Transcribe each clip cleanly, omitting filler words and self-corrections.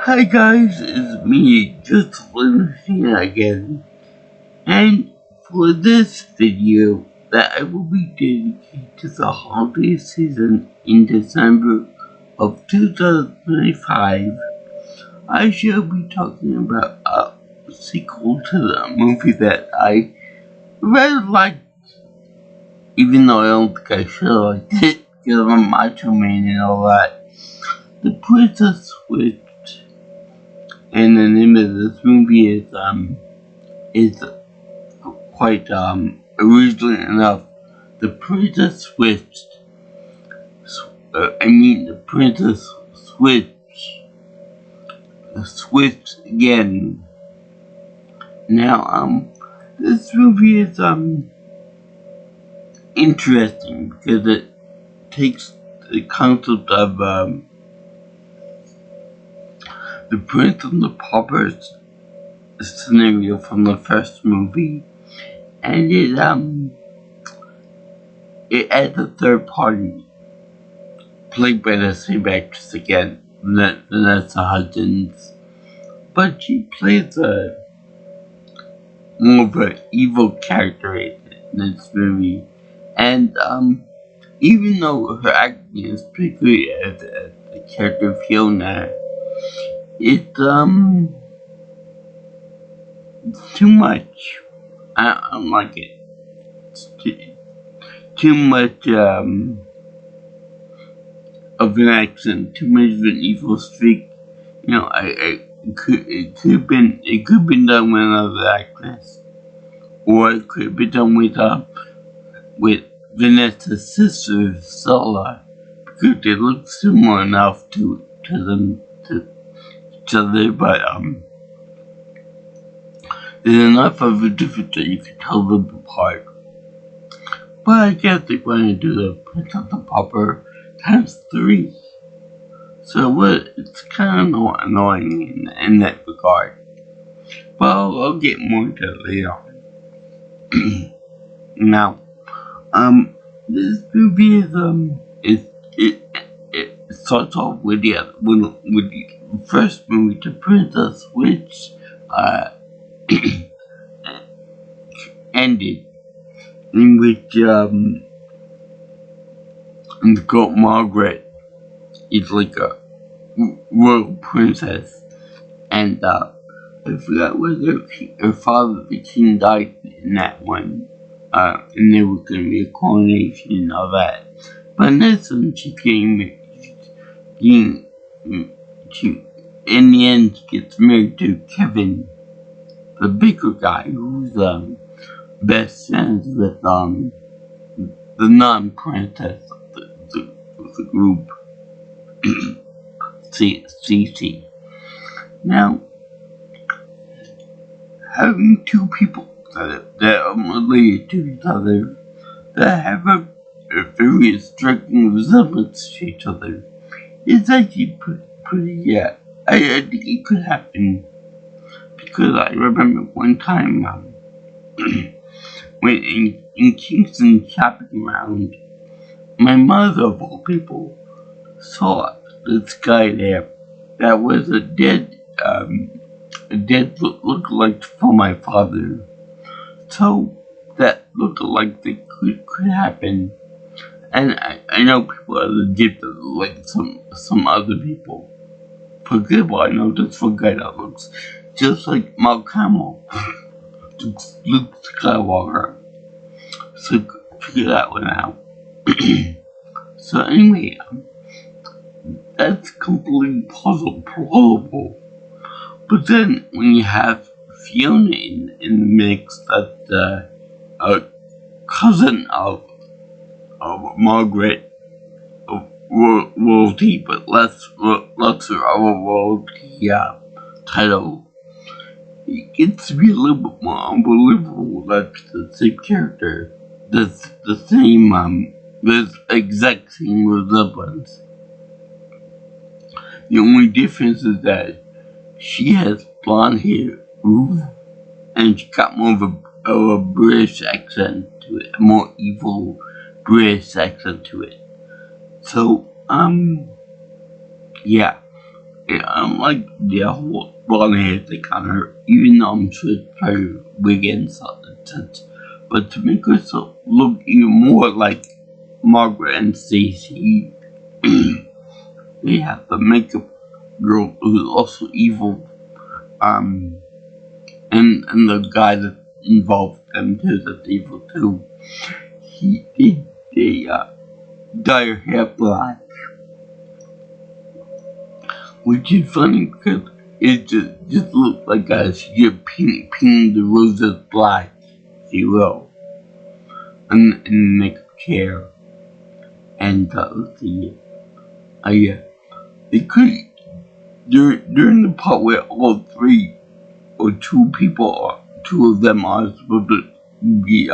Hi guys, it's me, just listening again, and for this video that I will be dedicated to the holiday season in December of 2025, I shall be talking about a sequel to the movie that I really liked, even though I don't think I should have liked it, because I'm Macho Man and all that. The Princess Switch. And the name of this movie is quite original enough. The Princess Switched. The Princess switched again. Now this movie is interesting because it takes the concept of the Prince and the Paupers scenario from the first movie, and it adds a third party, played by the same actress again, Vanessa Hudgens, but she plays more of an evil character in this movie, and even though her acting is pretty good as the character Fiona, it's too much. I don't like it. It's too much of an accent, too much of an evil streak. You know, it could have been done with another actress, or it could have been done with Vanessa's sister Sola, because they look similar enough to them to each other, but there's enough of a difference that you can tell them apart. But I guess they're going to do the Prince of the Pauper ×3. So it's kind of annoying in that regard. But I'll get more into it later on. Now, this movie it starts off with the first movie, The Princess Switch, ended, in which the girl Margaret is like a royal princess, and I forgot whether her father, the king, died in that one, and there was going to be a coronation and all that. But in this one, in the end, she gets married to Kevin, the bigger guy, who's best friends with the non-princess of the group, Cece. Now, having two people that are related to each other, that have a very striking resemblance to each other, is actually pretty, I think it could happen, because I remember one time, when in Kingston shopping around, my mother, of all people, saw this guy there that was a dead lookalike for my father. So that lookalike thing could happen, and I know people are legit that look like some other people. For example, I know this one guy that looks just like Mark Hamill, Luke Skywalker. So figure that one out. So anyway, that's completely plausible. But then when you have Fiona in the mix, that's a cousin of Margaret, of royalty, but lesser of a royalty title, it gets to be a little bit more unbelievable that the same character does the same, this exact same resemblance. The only difference is that she has blonde hair, and she got more of a British accent to it, a more evil British accent to it. So, yeah. Yeah, I don't like the whole blonde hair thing on her, even though I'm sure it's very wig and such. But to make herself look even more like Margaret and Stacy, they have the makeup girl who's also evil, and the guy that involved them too, that's evil too. They dye her hair black, which is funny because it just looks like you're painting the roses black, if you will, in the makeup chair. And let's see, yeah, they could during the part where all three or two of them are supposed to be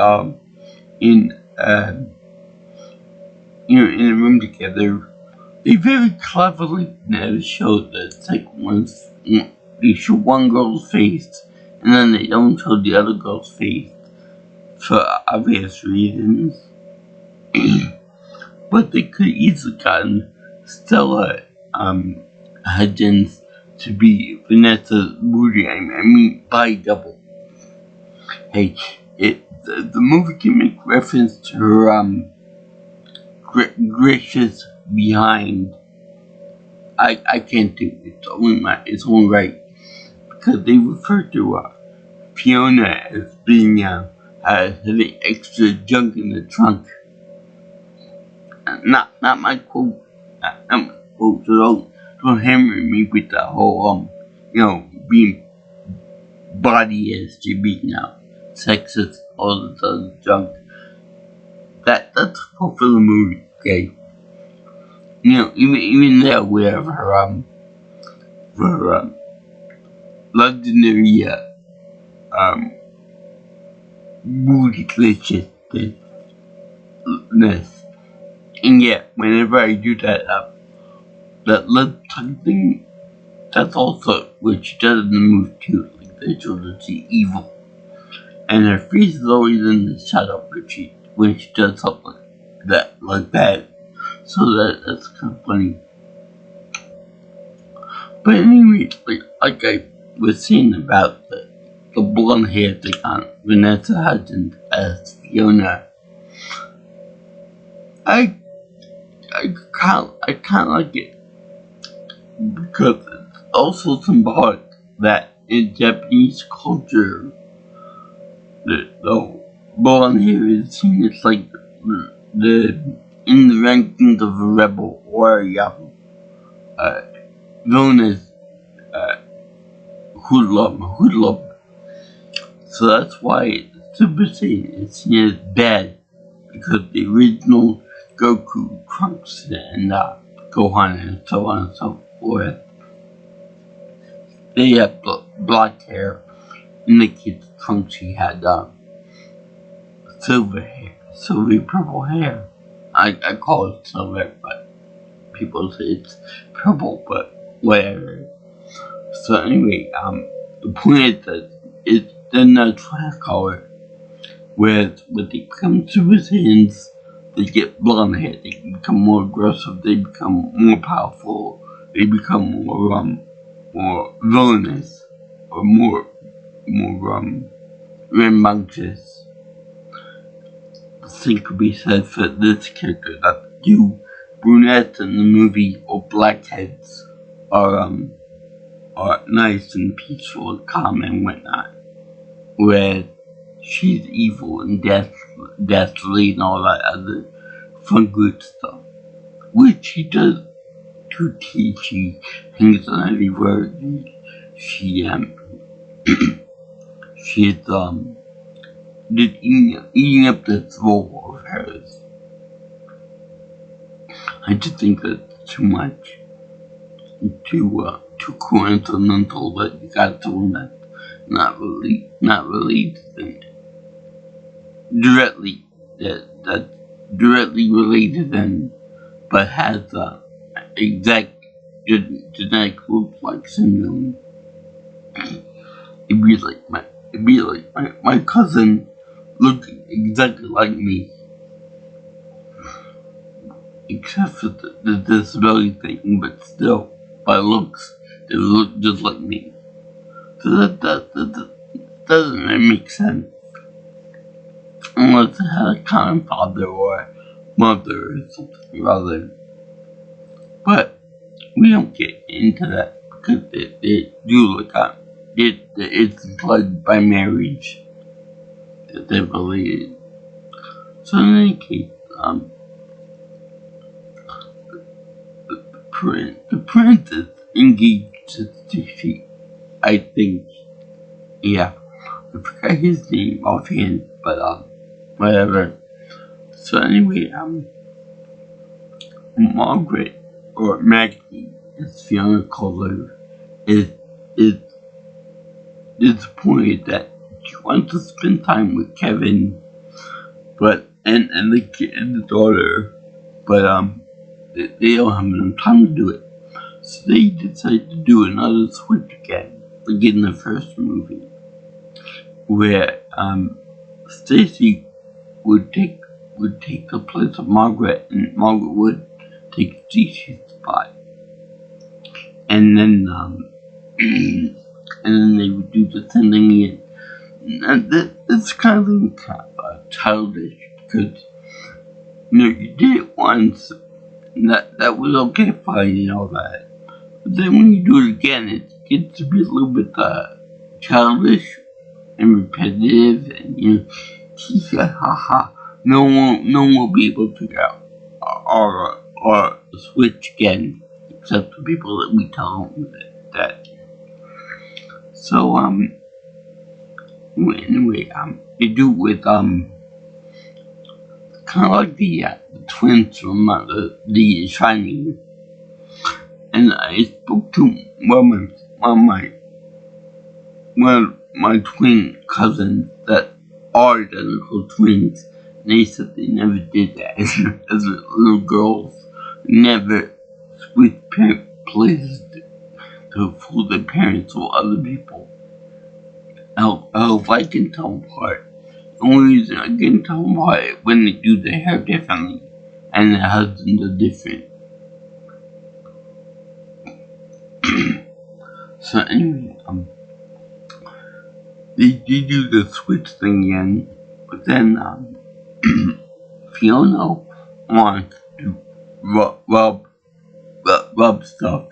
in in a room together. They very cleverly showed that it's like they show one girl's face and then they don't show the other girl's face for obvious reasons. But they could easily gotten Stella Hudgens to be Vanessa Moody. I mean, by double. Hey, the movie can make reference to her gracious behind. I can't do it. It's only right because they refer to Fiona as being having extra junk in the trunk. Not my quote. Not my quote. So don't hammer me with the whole being body as to be sexist, all this other junk. That's for the movie, okay? Even there we have her legendary booty deliciousness. And yet, whenever I do that lip tongue thing, that's also what she does in the movie too. Like they show that she's evil, and her face is always in the shadow when she does something like that. So that's kind of funny. But anyway, like I was saying about the blonde hair thing on Vanessa Hudgens as Fiona, I kind of like it because it's also symbolic that in Japanese culture, the blonde hair is seen as like the in the rankings of a rebel or known as hoodlum. So that's why Super Saiyan is seen as bad, because the original Goku, Trunks, and Gohan, and so on and so forth, they had black hair. In the kid's Trunks, he had silvery purple hair. I call it silver, but people say it's purple, but whatever. So anyway, the point is that it's the natural hair color, whereas when they become Super Saiyans, they get blonde hair, they become more aggressive, they become more powerful, they become more villainous, or more rambunctious. The same could be said for this character, that you brunettes in the movie or blackheads are nice and peaceful and calm and whatnot, where she's evil and deathly and all that other fun good stuff, which she does to teach. She hangs on every word. She's just eating up this role of hers. I just think that's too much, too coincidental that you got someone that's not really directly that directly related to them, but has exact genetic look-like syndrome. It'd be like my cousin looking exactly like me, except for the disability thing, but still, by looks, they look just like me. So that doesn't really make sense. Unless they had a common father or mother or something rather. But we don't get into that because they do look up. It's led by marriage that they're related. So in any case, the prince is engaged to Sushi, I think. Yeah, I forgot his name offhand, but whatever. So anyway, Margaret or Maggie, as Fiona calls her, is disappointed that she wants to spend time with Kevin, but and the kid and the daughter, but they don't have enough time to do it. So they decide to do another switch again, like in the first movie, where Stacy would take the place of Margaret, and Margaret would take Stacy's spot, and then and then they would do the same thing again. And it's kind of childish because you did it once, and that was okay, fine, and all that. But then when you do it again, it gets to be a little bit childish and repetitive, and he said, haha, no one will be able to figure out or switch again, except the people that we tell them that. So anyway, they do it with kind of like the twins from the Shining, and I spoke to one of my twin cousins that are identical twins, and they said they never did that as little girls, never switched places to fool their parents or other people. If I can tell them apart. The only reason I can tell them apart is when they do their hair differently and their husbands are different. So anyway, they do the switch thing again, but then Fiona wants to rub stuff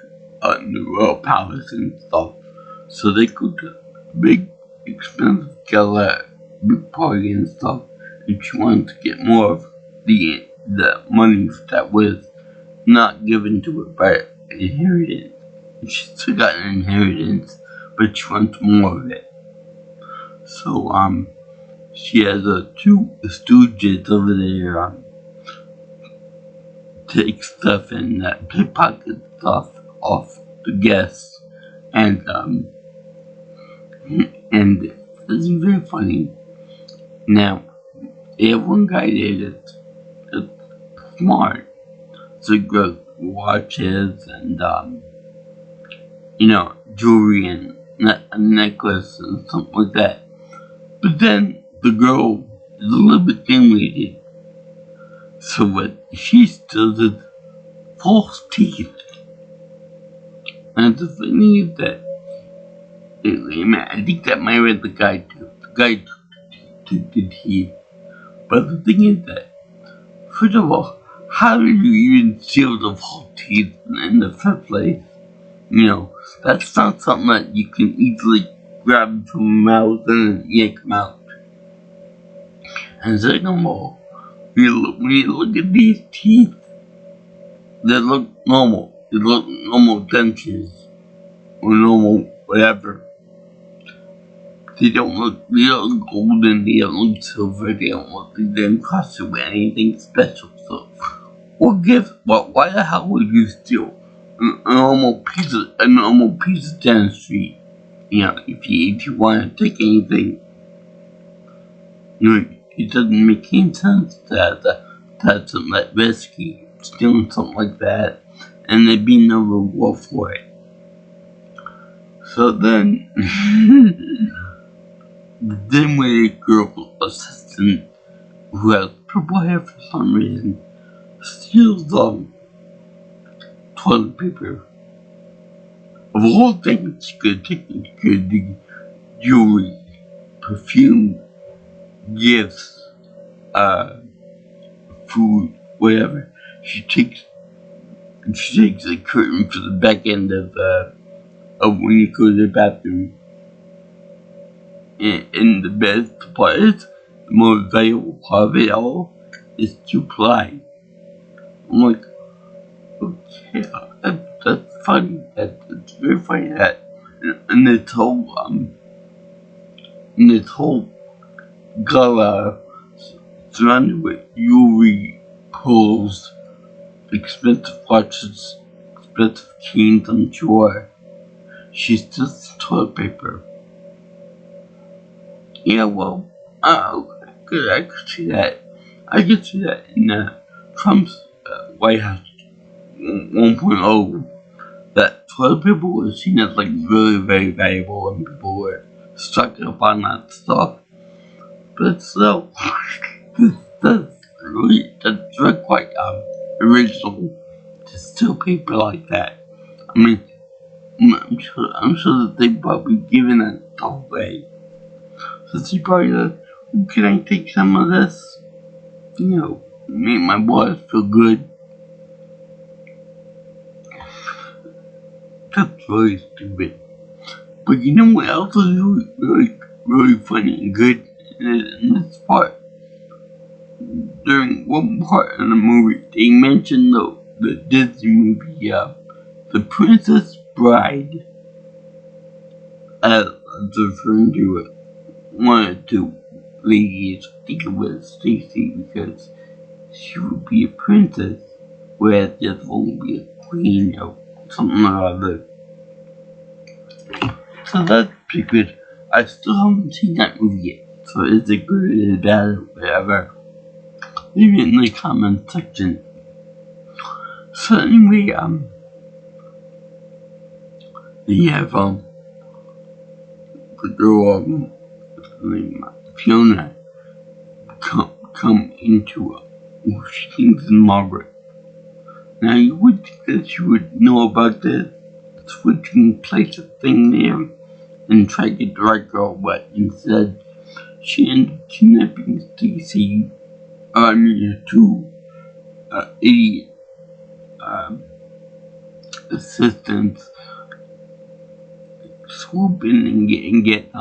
in the royal palace and stuff. So they go to a big expensive gala, big party and stuff, and she wanted to get more of the money that was not given to her by inheritance. And she still got an inheritance, but she wants more of it. So she has two stooges over there take stuff and pickpocket stuff off the guests, and it's very funny. Now, they have one guy there that's smart, so he grows watches and jewelry and a necklace and something like that. But then the girl is a little bit dim-witted, so what she still does false teeth. And the thing is that I think that might have been the guy too. The guy took the teeth. But the thing is that, first of all, how do you even seal the false teeth in the first place? That's not something that you can easily grab from a mouth and yank them out. And second of all, when you look at these teeth, they look normal. They look normal dentures or normal whatever. They don't look golden, they don't look silver, they don't look like they're encrusted with anything special. So, why the hell would you steal a normal piece of dentistry? If you want to take anything, it doesn't make any sense that's something that risky, stealing something like that, and there'd be no reward for it. So then, the dim-witted girl assistant, who has purple hair for some reason, steals toilet paper. of all things she could take, she could do jewelry, perfume, gifts, food, whatever. She takes the curtain for the back end of when you go to the bathroom. And the best part is, the most valuable part of it all is 2-ply. I'm like, okay, that's funny. That's very funny that in this whole gala surrounded with jewelry, pearls, expensive watches, expensive canes, I'm sure. She's just toilet paper. Yeah, well, I could see that. I could see that in Trump's White House 1.0, that toilet paper was seen as like really, very valuable, and people were stocking up on that stuff. But still, that's really quite original to steal paper like that. I mean, I'm sure that they probably given that stuff away. So she probably said, can I take some of this? You know, make my boss feel good. That's really stupid. But you know what else is really funny and good in this part? During one part of the movie, they mentioned the Disney movie, The Princess Bride, as referring to one or two ladies. I think it was Stacy, because she would be a princess, whereas the other one would be a queen or something or other. So that's pretty good. I still haven't seen that movie yet, so is it good, is it bad, or whatever? Leave it in the comment section. So anyway, we have the girl Fiona come into she thinks Margaret. Now you would think that you would know about the switching places thing there and try to get the right girl, but instead she ended up kidnapping Stacy, two idiot assistants, swoop in and get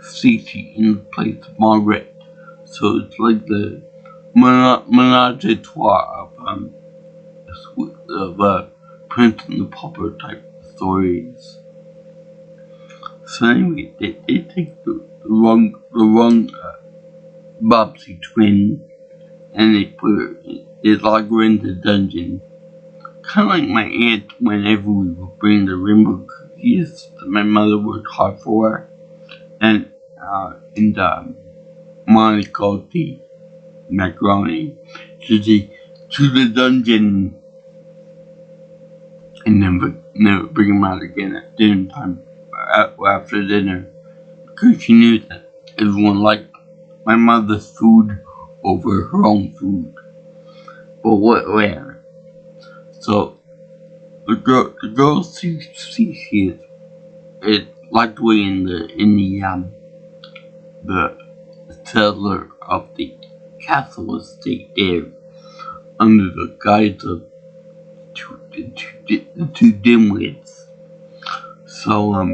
Stacy in the place of Margaret. So it's like the menage a trois of Prince and the Pauper type stories. So anyway, they take the wrong Bobsy twin, and they lock her into the dungeon. Kind of like my aunt whenever we would bring the rainbow cookies that my mother worked hard for, and Molly called the macaroni to the dungeon, and never bring them out again at dinner time, after dinner, because she knew that everyone liked my mother's food over her own food. But whatever. So the girl sees it locked away in the cellar of the castle estate there, under the guise of the two dimwits. So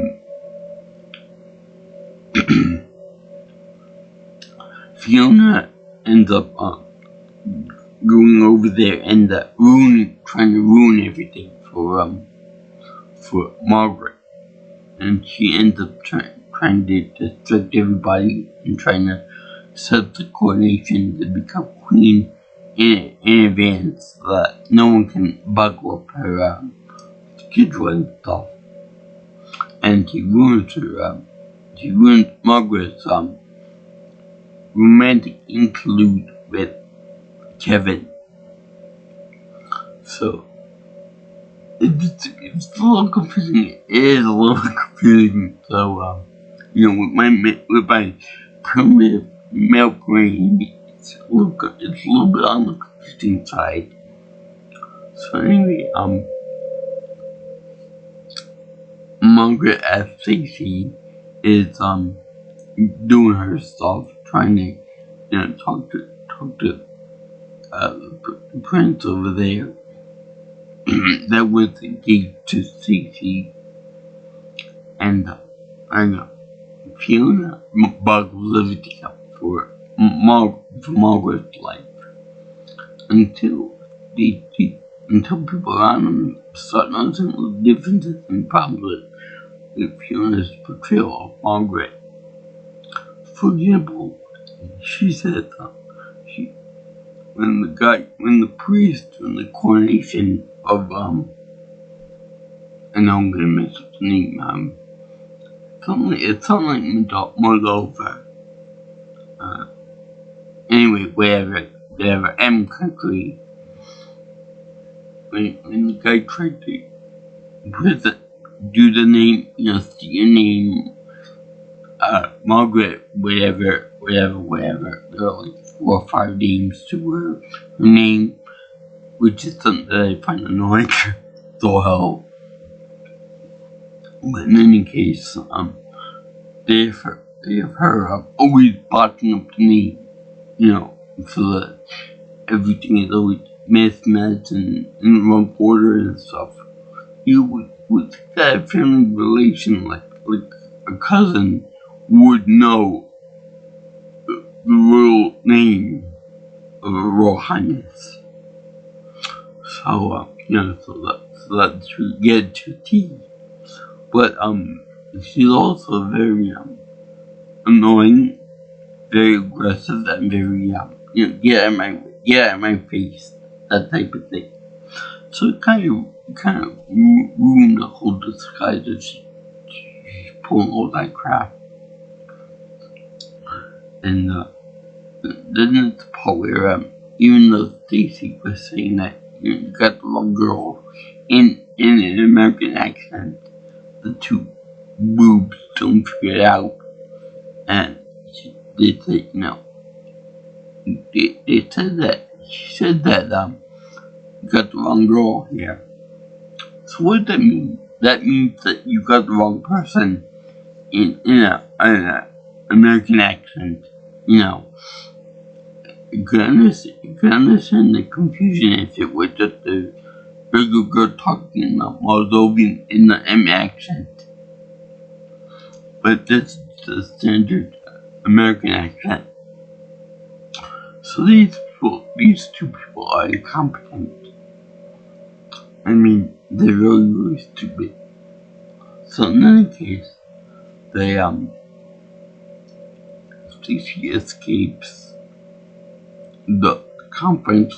Fiona ends up going over there and trying to ruin everything for Margaret, and she ends up trying to distract everybody and trying to set up the coronation to become queen in advance, so that no one can buckle up her schedule and stuff. And she ruins Margaret's romantic interlude with Kevin. So it's a little confusing. It is a little confusing. So with my primitive male brain, it's a little bit on the confusing side. So anyway, Margaret as Stacy is doing her stuff, trying to talk to the prince over there that was engaged to Stacy, and Fiona buggles everything up for Margaret's life until people around them start noticing the differences and problems with Fiona's portrayal of Margaret. For example, she said when the priest in the coronation of and I'm gonna miss his name, it's something like Moldova. Anyway, whatever, M country. When the guy tried to do the name, see your name, Margaret, whatever. There are like 4 or 5 names to her name, which is something that I find annoying. So hell. But in any case, they have her always botching up to me, so that everything is always mismatched and in the wrong order and stuff. You would that family relation, like a cousin would know the real name of a Royal Highness. So, so that's to get to T. But, she's also very, annoying, very aggressive, and very, get out of my face, that type of thing. So it kind of ruined the whole disguise of she's pulling all that crap. And, then it's the part where, even though Stacy was saying that you got the wrong girl in an American accent, the 2 boobs don't figure it out, and they said, they said that she said that you got the wrong girl here. So what does that mean? That means that you got the wrong person in an American accent. You can understand the confusion if it was just a regular girl talking in the Moldovan in the M accent. But that's the standard American accent. So these 2 people are incompetent. I mean, they're really, really stupid. So in any case, Stacy escapes the conference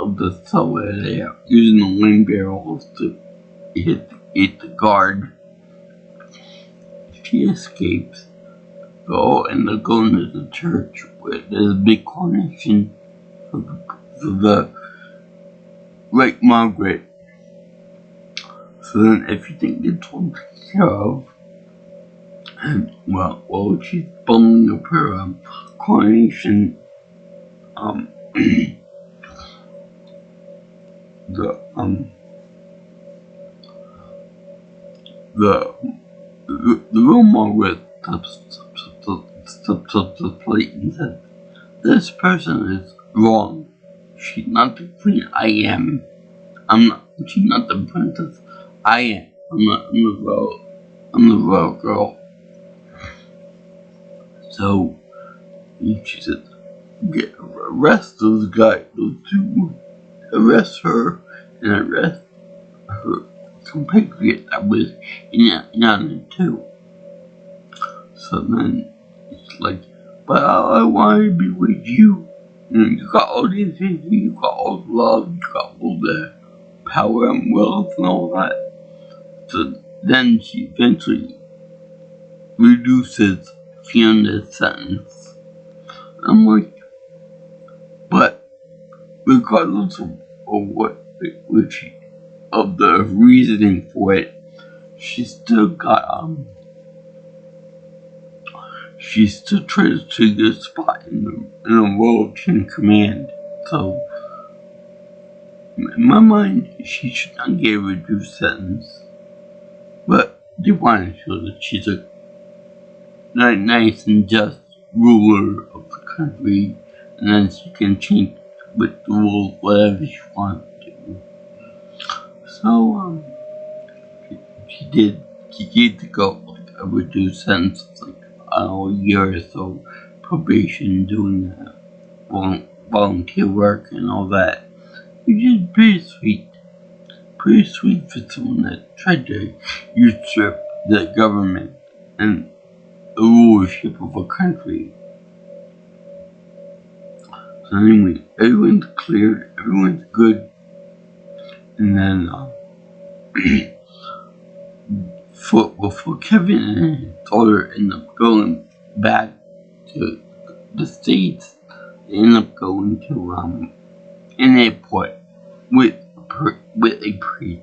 of the subway there, using the wing barrels to hit the guard. She escapes, and they're going to the church where there's a big coronation for the Great Margaret. So then everything gets taken care of, and while she's bumming up her coronation, the real Margaret steps up to the plate and said, "This person is wrong. She's not the queen I am. She's not the princess I am. I'm the royal girl." So she said, arrest those guys, those 2, arrest her and arrest her compatriot that was in on it too. So then it's like, but I want to be with you. You got all these things, you got all the love, you got all the power and wealth and all that. So then she eventually reduces Fiona's sentence. I'm like, but regardless of of the reasoning for it, she still tries to get a spot in the Royal Chain of Command. So in my mind, she should not get a reduced sentence. But they want to show that she's a nice and just ruler of the country, and then she can change with the rules whatever she wants to. So, she gave the girl like a reduced sentence, like a year or so probation doing volunteer work and all that, which is pretty sweet. Pretty sweet for someone that tried to usurp the government and the rulership of a country. So anyway, everyone's cleared, everyone's good, and then before Kevin and his daughter end up going back to the States, they end up going to an airport with a priest.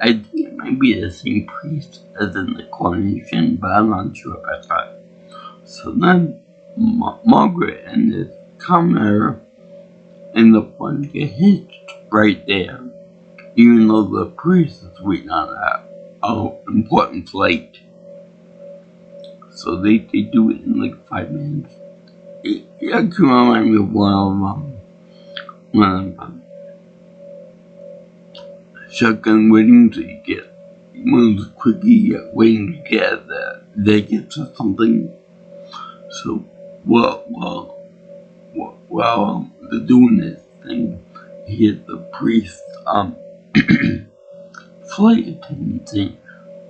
I think it might be the same priest as in the coronation, but I'm not sure about that. So then Margaret and this commoner end up wanting to get hitched right there, even though the priest is waiting on an important flight. So they do it in like 5 minutes. It can remind me of one of them. Shotgun weddings that you get one of those quickie weddings you get at the Vegas or something. So while they're doing this thing, here's the priest flight attendant saying,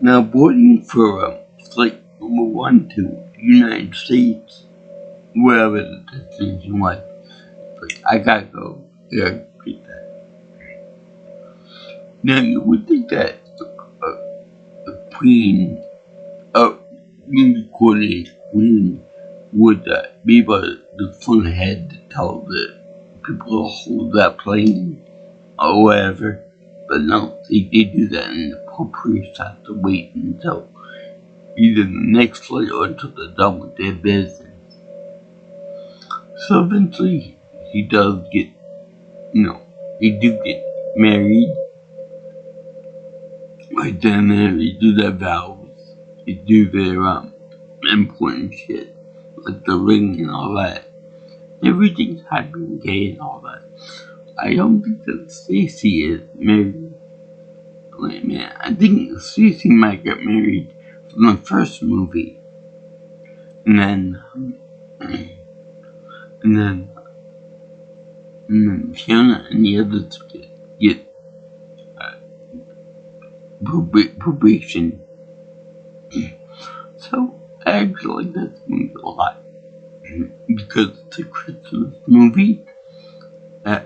now boarding for flight number 1 to the United States, wherever the destination was. Like, I gotta go. Yeah, read that. Now you would think that a queen, newly courted queen, would be able to phone ahead to tell the people to hold that plane or whatever. But no, they do that, and the poor priest has to wait until either the next flight or until they're done with their business. So eventually, he does get, they do get married. Right then and they do their vows. They do their important shit, like the ring and all that. Everything's happy and gay and all that. I don't think that Stacy is married. Wait a minute, I think Stacy might get married from the first movie. And then Fiona and the others get probation. So I actually like this movie a lot because it's a Christmas movie. As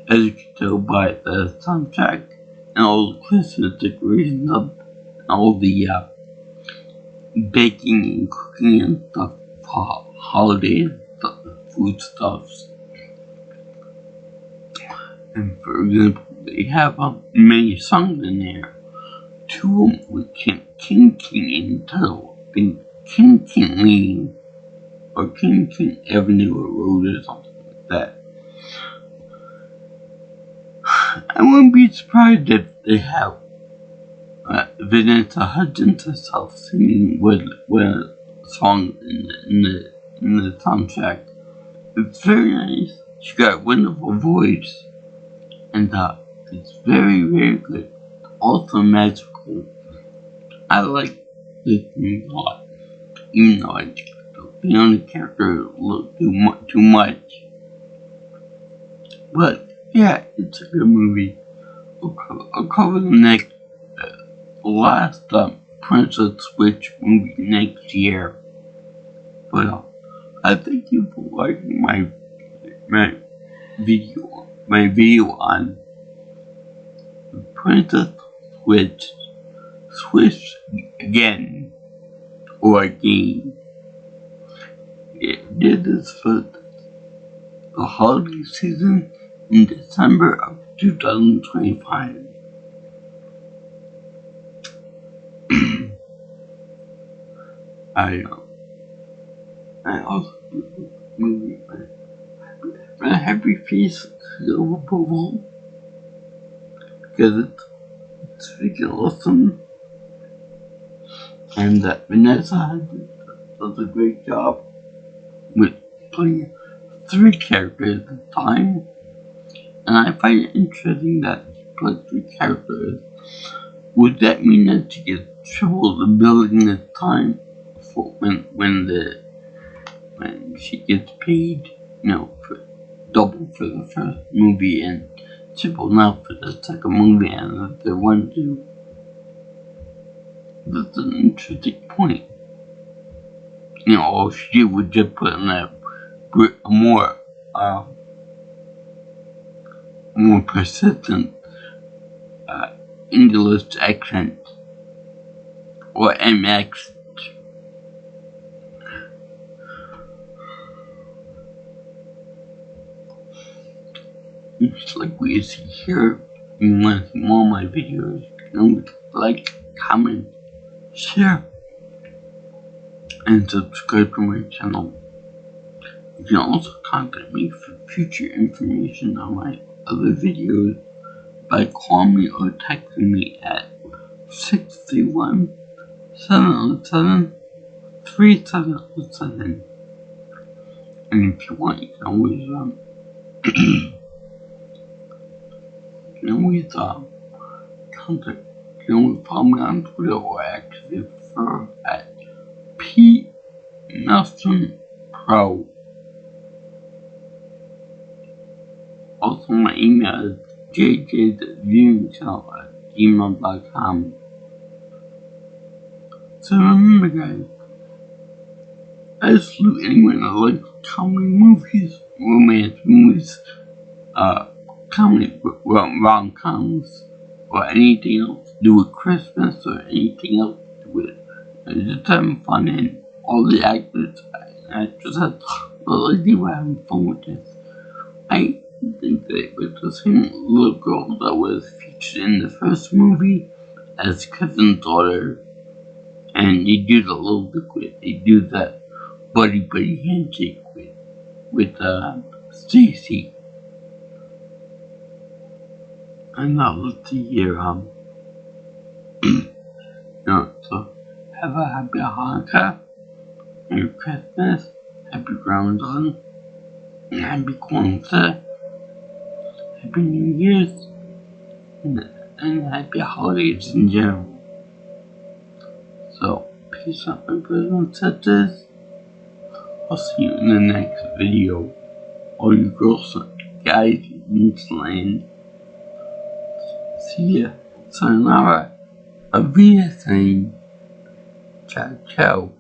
you can tell by the soundtrack and all the Christmas decorations up, and all the baking and cooking and stuff for holiday stuff, foodstuffs. And for example, they have many songs in there. 2 of them with King in the title. I think King Lane or King Avenue or Road or something like that. I wouldn't be surprised if they have Vanessa Hudgens herself singing with a song in the soundtrack. It's very nice. She got a wonderful voice, and it's very, very good. Also magical. I like this movie a lot, even though I the only character look too much. But yeah, it's a good movie. I'll cover the last Princess Switch movie next year. But I thank you for watching my video on Princess Switch again or again. It did this for the holiday season in December of 2025. I also movie a happy face of approval because it's freaking awesome. and that Vanessa does a great job with playing 3 characters at a time. And I find it interesting that she plays 3 characters. Would that mean that she gets triple the billing this time for when she gets paid, for double for the first movie and triple now for the second movie, and that they want to? That's an interesting point. All she would just put in a more persistent English accent or MX. Just like we see here. If you want to see more of my videos, you can like, comment, share, and subscribe to my channel. You can also contact me for future information on my other videos by calling me or texting me at 631-707-3707. And if you want, you can always contact. You can always follow me on Twitter or actually refer at PNelsonPro. Also, my email is jjtheviewingchannel@gmail.com. So remember, guys, I salute anyone that likes comedy movies, romance movies, comedy rom-coms, or anything else to do with Christmas, or anything else to do with just having fun, and all the actors had they were having fun with this. I think that it was the same little girl that was featured in the first movie as cousin's daughter, and they do the little liquid, they do that buddy handshake with Stacy. And now let's see here, so have a happy Hanukkah, Merry Christmas, Happy Ramadan, and Happy Kwanzaa, Happy New Year's, and Happy Holidays in general. So, peace out, my brothers and sisters. I'll see you in the next video. All you girls and guys in this land. See ya. Sayonara. Auf Wiedersehen. Ciao, ciao.